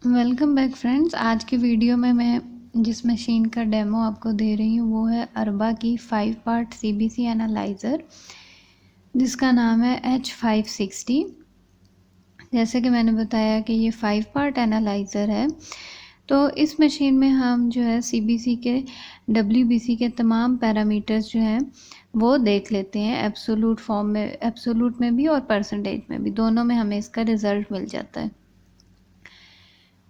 Welcome back friends. आज की video में मैं जिस मशीन का डेमो आपको दे रही हूँ वो है अरबा की 5 पार्ट सीबीसी एनालाइज़र, जिसका नाम है H560। जैसे कि मैंने बताया कि ये 5 पार्ट एनालाइज़र है। तो इस मशीन में हम जो है सीबीसी के डब्ल्यूबीसी के तमाम पैरामीटर्स जो हैं वो देख लेते हैं, एब्सोलूट फॉर्म में, एब्सोलूट में भी और परसेंटेज में भी, दोनों में हमें इसका रिज़ल्ट मिल जाता है।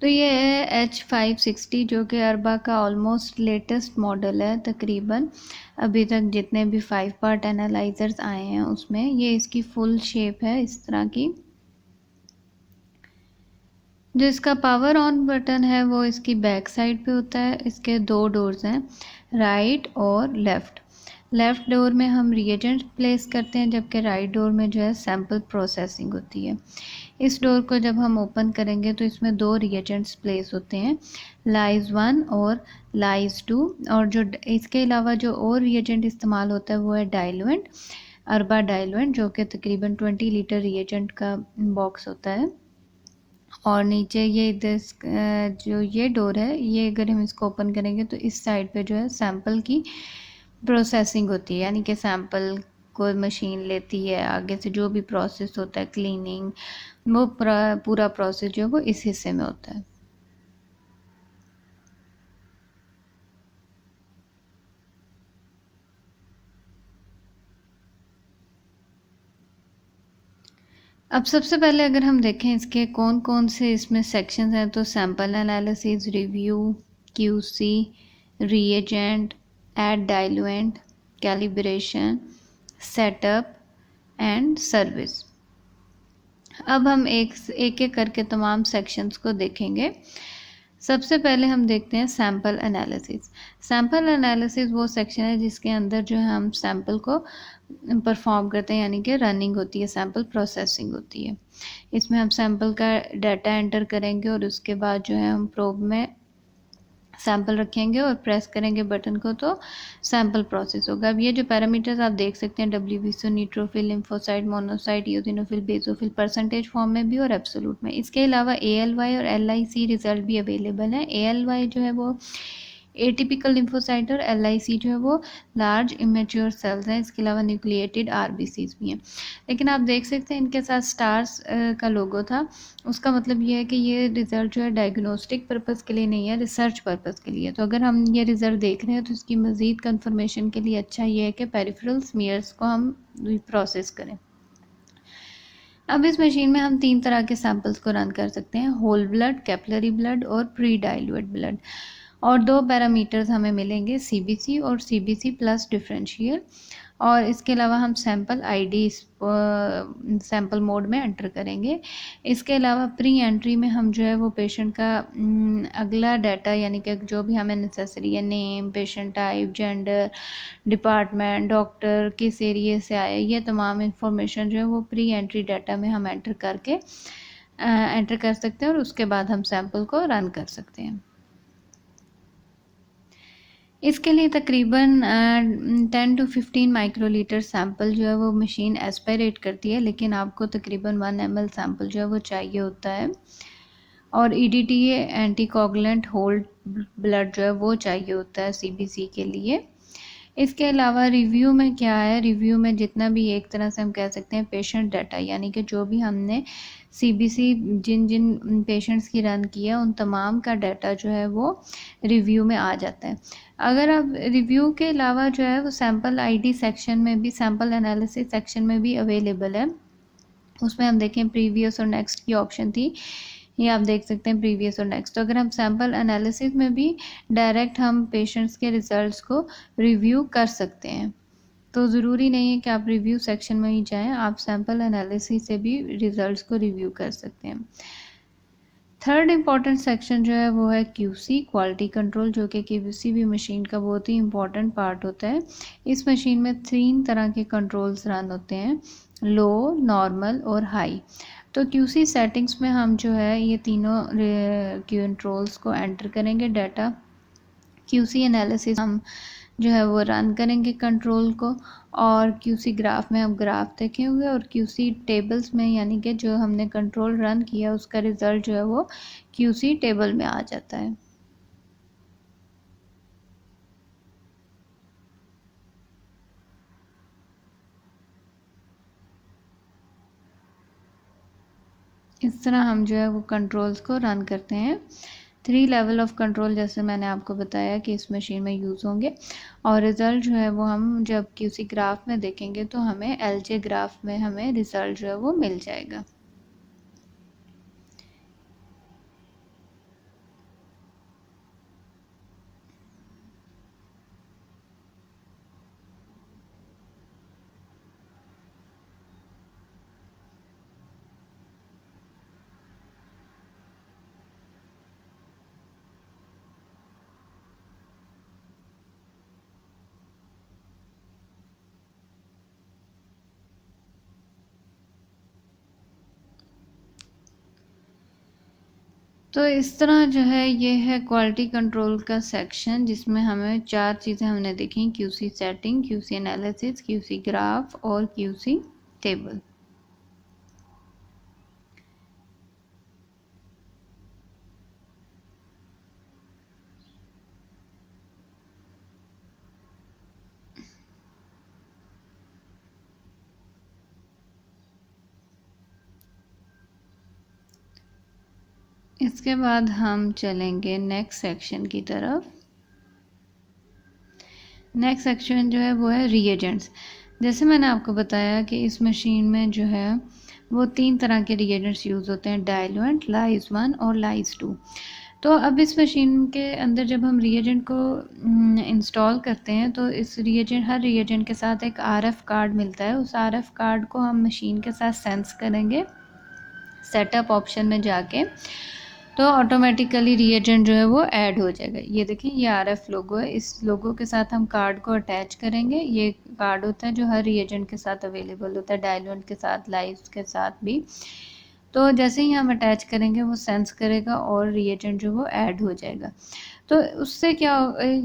तो ये है H560 जो कि अरबा का ऑलमोस्ट लेटेस्ट मॉडल है। तकरीबन अभी तक जितने भी 5 पार्ट एनालाइजर्स आए हैं उसमें ये इसकी फुल शेप है इस तरह की। जो इसका पावर ऑन बटन है वो इसकी बैक साइड पे होता है। इसके दो डोर्स हैं, राइट और लेफ़्ट। लेफ़्ट डोर में हम रिएजेंट प्लेस करते हैं, जबकि राइट डोर में जो है सैम्पल प्रोसेसिंग होती है। इस डोर को जब हम ओपन करेंगे तो इसमें दो रिएजेंट्स प्लेस होते हैं, लाइज 1 और लाइज 2। और जो इसके अलावा जो और रिएजेंट इस्तेमाल होता है वो है डाइल्यूएंट, अरबा डाइल्यूएंट, जो कि तकरीबन 20 लीटर रिएजेंट का बॉक्स होता है। और नीचे ये जो ये डोर है, ये अगर हम इसको ओपन करेंगे तो इस साइड पे जो है सैंपल की प्रोसेसिंग होती है, यानी कि सैंपल को मशीन लेती है, आगे से जो भी प्रोसेस होता है क्लीनिंग, वो पूरा प्रोसेस जो है वो इस हिस्से में होता है। अब सबसे पहले अगर हम देखें इसके कौन कौन से इसमें सेक्शंस हैं, तो sample analysis, review, QC, reagent, add diluent, calibration, setup and service. अब हम एक एक करके तमाम सेक्शंस को देखेंगे। सबसे पहले हम देखते हैं सैंपल एनालिसिस। सैंपल एनालिसिस वो सेक्शन है जिसके अंदर जो है हम सैंपल को परफॉर्म करते हैं, यानी कि रनिंग होती है, सैंपल प्रोसेसिंग होती है। इसमें हम सैंपल का डाटा एंटर करेंगे और उसके बाद जो है हम प्रोब में सैंपल रखेंगे और प्रेस करेंगे बटन को तो सैंपल प्रोसेस होगा। अब ये जो पैरामीटर्स आप देख सकते हैं, WBC, neutrophil, lymphocyte, monocyte, eosinophil, basophil, percentage form में भी और एब्सोलूट में। इसके अलावा ALY और LIC रिजल्ट भी अवेलेबल हैं। ALY जो है वो एटिपिकल लिम्फोसाइट और LIC जो है वो लार्ज इमेच्योर सेल्स हैं। इसके अलावा न्यूक्लिएटेड RBCs भी हैं। लेकिन आप देख सकते हैं इनके साथ स्टार्स का लोगो था। उसका मतलब ये है कि ये रिज़ल्ट जो है डायग्नोस्टिक पर्पज़ के लिए नहीं है, रिसर्च पर्पज़ के लिए। तो अगर हम ये रिज़ल्ट देख रहे हैं तो इसकी मज़ीद कन्फर्मेशन के लिए अच्छा ये है कि पेरिफेरल स्मीयर्स को हम प्रोसेस करें। अब इस मशीन में हम 3 तरह के सैंपल्स को रन कर सकते हैं, होल ब्लड, कैपिलरी ब्लड और प्री डाइल्यूट ब्लड। और 2 पैरामीटर्स हमें मिलेंगे, CBC और CBC प्लस डिफरेंशियल। और इसके अलावा हम सैंपल आईडी सैंपल मोड में एंटर करेंगे। इसके अलावा प्री एंट्री में हम जो है वो पेशेंट का अगला डाटा, यानी कि जो भी हमें नेसेसरी है, name, patient type, gender, department, doctor, किस एरिया से आए, ये तमाम इंफॉर्मेशन जो है वो प्री एंट्री डाटा में हम एंटर कर सकते हैं और उसके बाद हम सैंपल को रन कर सकते हैं। इसके लिए तकरीबन 10 to 15 माइक्रोलीटर सैंपल जो है वो मशीन एस्पायरेट करती है, लेकिन आपको तकरीबन 1 ml सैंपल जो है वो चाहिए होता है। और EDTA एंटीकोगुलेंट होल्ड ब्लड जो है वो चाहिए होता है CBC के लिए। इसके अलावा रिव्यू में क्या है, रिव्यू में जितना भी एक तरह से हम कह सकते हैं पेशेंट डाटा, यानी कि जो भी हमने CBC जिन जिन पेशेंट्स की रन किया उन तमाम का डाटा जो है वो रिव्यू में आ जाता है। अगर आप रिव्यू के अलावा जो है वो सैंपल आईडी सेक्शन में भी, सैंपल एनालिसिस सेक्शन में भी अवेलेबल है। उसमें हम देखें प्रीवियस और नेक्स्ट की ऑप्शन थी, ये आप देख सकते हैं प्रीवियस और नेक्स्ट। तो अगर हम सैंपल एनालिसिस में भी डायरेक्ट हम पेशेंट्स के रिजल्ट्स को रिव्यू कर सकते हैं। तो ज़रूरी नहीं है कि आप रिव्यू सेक्शन में ही जाएं, आप सैंपल एनालिसिस से भी रिजल्ट्स को रिव्यू कर सकते हैं। थर्ड इम्पॉर्टेंट सेक्शन जो है वो है QC, क्वालिटी कंट्रोल, जो कि किसी भी मशीन का बहुत ही इम्पॉर्टेंट पार्ट होता है। इस मशीन में 3 तरह के कंट्रोल्स रन होते हैं, लो, नॉर्मल और हाई। तो QC सेटिंग्स में हम जो है ये तीनों कंट्रोल्स को एंटर करेंगे डाटा। QC एनालिसिस हम जो है वो रन करेंगे कंट्रोल को, और क्यूसी ग्राफ में हम ग्राफ देखेंगे और क्यूसी टेबल्स में यानी कि जो हमने कंट्रोल रन किया उसका रिज़ल्ट जो है वो क्यूसी टेबल में आ जाता है। इस तरह हम जो है वो कंट्रोल्स को रन करते हैं। 3 लेवल ऑफ कंट्रोल जैसे मैंने आपको बताया कि इस मशीन में यूज़ होंगे, और रिज़ल्ट जो है वो हम जब क्यूसी ग्राफ में देखेंगे तो हमें एलजे ग्राफ में हमें रिज़ल्ट जो है वो मिल जाएगा। तो इस तरह जो है ये है क्वालिटी कंट्रोल का सेक्शन, जिसमें हमें 4 चीज़ें हमने देखी: QC setting, QC analysis, QC graph और क्यूसी टेबल। इसके बाद हम चलेंगे नेक्स्ट सेक्शन की तरफ। नेक्स्ट सेक्शन जो है वो है रीएजेंट्स। जैसे मैंने आपको बताया कि इस मशीन में जो है वो 3 तरह के रीएजेंट्स यूज़ होते हैं: डाइल्यूएंट, लाइज 1 और लाइज 2। तो अब इस मशीन के अंदर जब हम रीएजेंट को इंस्टॉल करते हैं तो हर रीएजेंट के साथ एक आरएफ कार्ड मिलता है। उस आरएफ कार्ड को हम मशीन के साथ सेंस करेंगे सेटअप ऑप्शन में जाके, तो ऑटोमेटिकली रीएजेंट जो है वो ऐड हो जाएगा। ये देखिए, ये आरएफ लोगो है। इस लोगो के साथ हम कार्ड को अटैच करेंगे। ये कार्ड होता है जो हर रीएजेंट के साथ अवेलेबल होता है, डाइल्यूएंट के साथ, लाइव्स के साथ भी। तो जैसे ही हम अटैच करेंगे वो सेंस करेगा और रीएजेंट जो वो ऐड हो जाएगा। तो उससे क्या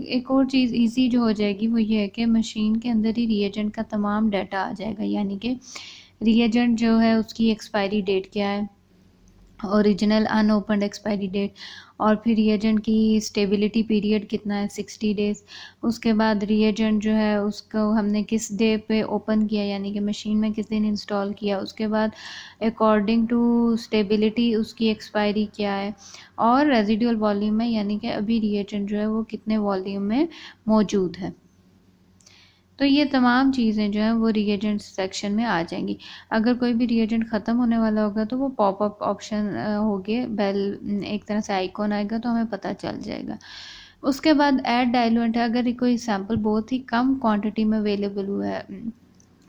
एक और चीज़ ईजी जो हो जाएगी वो ये है कि मशीन के अंदर ही रीएजेंट का तमाम डाटा आ जाएगा, यानी कि रीएजेंट जो है उसकी एक्सपायरी डेट क्या है, ओरिजिनल अनओपन्ड एक्सपायरी डेट, और फिर रीएजेंट की स्टेबिलिटी पीरियड कितना है, 60 डेज़। उसके बाद रीएजेंट जो है उसको हमने किस डे पे ओपन किया, यानी कि मशीन में किस दिन इंस्टॉल किया। उसके बाद अकॉर्डिंग टू स्टेबिलिटी उसकी एक्सपायरी क्या है, और रेजिडुअल वॉल्यूम में, यानी कि अभी रीएजेंट जो है वो कितने वॉल्यूम में मौजूद है। तो ये तमाम चीज़ें जो हैं वो रीएजेंट सेक्शन में आ जाएंगी। अगर कोई भी रीएजेंट ख़त्म होने वाला होगा तो वो पॉपअप ऑप्शन होगे, बेल एक तरह से आइकॉन आएगा तो हमें पता चल जाएगा। उसके बाद ऐड डाइल्यूएंट है। अगर कोई सैंपल बहुत ही कम क्वांटिटी में अवेलेबल हुआ है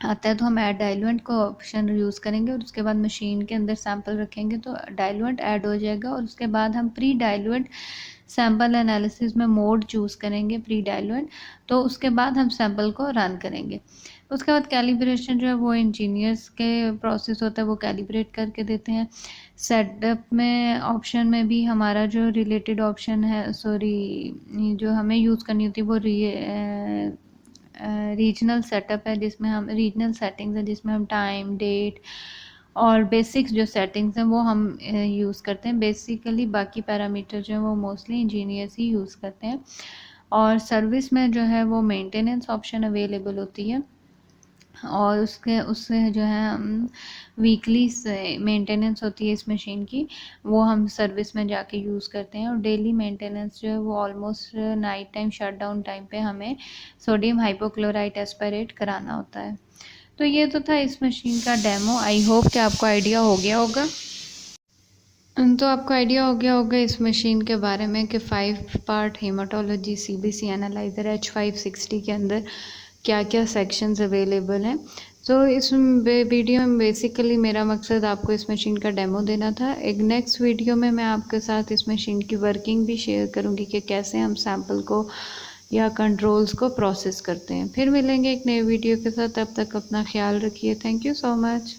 आता है तो हम ऐड डाइल्यूएंट को ऑप्शन यूज़ करेंगे, और उसके बाद मशीन के अंदर सैंपल रखेंगे तो डाइल्यूएंट ऐड हो जाएगा। और उसके बाद हम प्री डाइल्यूएंट सैंपल एनालिसिस में मोड चूज़ करेंगे, प्री डाइल्यूएंट। तो उसके बाद हम सैंपल को रन करेंगे। उसके बाद कैलिब्रेशन जो है वो इंजीनियर्स के प्रोसेस होता है, वो कैलिब्रेट करके देते हैं। सेटअप में ऑप्शन में भी हमारा जो रिलेटेड ऑप्शन है, जो हमें यूज़ करनी होती है वो रीजनल सेटअप है, जिसमें हम रीजनल सेटिंग्स है जिसमें हम टाइम, डेट और बेसिक्स जो सेटिंग्स हैं वो हम यूज़ करते हैं। बेसिकली बाकी पैरामीटर जो है वो मोस्टली इंजीनियर्स ही यूज़ करते हैं। और सर्विस में जो है वो मेंटेनेंस ऑप्शन अवेलेबल होती है, और उससे जो है हम वीकली मेंटेनेंस होती है इस मशीन की, वो हम सर्विस में जाके यूज़ करते हैं। और डेली मेंटेनेंस जो है वो almost night time shutdown time पे हमें सोडियम हाइपोक्लोराइट एस्पिरेट कराना होता है। तो ये तो था इस मशीन का डेमो। आई होप कि आपको आइडिया हो गया होगा। तो आपको आइडिया हो गया होगा इस मशीन के बारे में कि 5 part haematology CBC analyser H560 के अंदर क्या क्या सेक्शंस अवेलेबल हैं। तो इस वीडियो में बेसिकली मेरा मकसद आपको इस मशीन का डेमो देना था। एक नेक्स्ट वीडियो में मैं आपके साथ इस मशीन की वर्किंग भी शेयर करूंगी कि कैसे हम सैंपल को या कंट्रोल्स को प्रोसेस करते हैं। फिर मिलेंगे एक नए वीडियो के साथ, तब तक अपना ख्याल रखिए। Thank you so much.